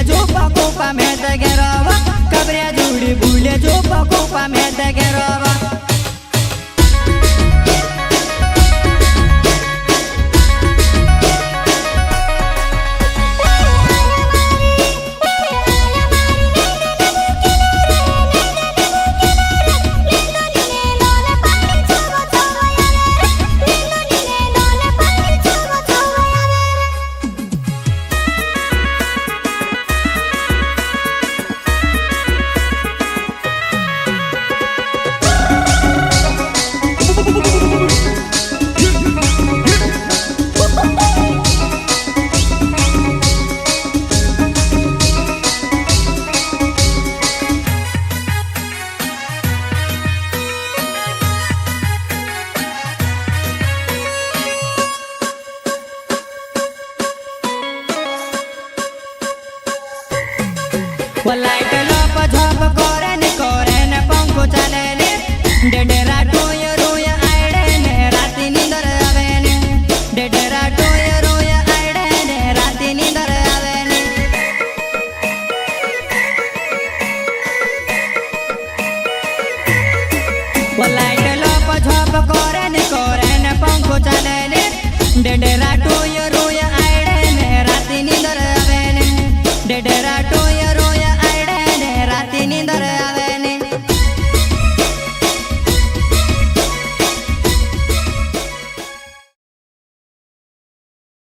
जो पकोपा में तगेरवा कबरे जुड़ी भूले जो पकोपा में तगेरवा लाइट लप झप करे ने पंखो चले ने डेडेरा टोय रोय आड़े ने राती नींदर आवे ने डेडेरा टोय रोय आड़े ने राती नींदर आवे ने लाइट लप झप करे ने पंखो चले ने डेडेरा टोय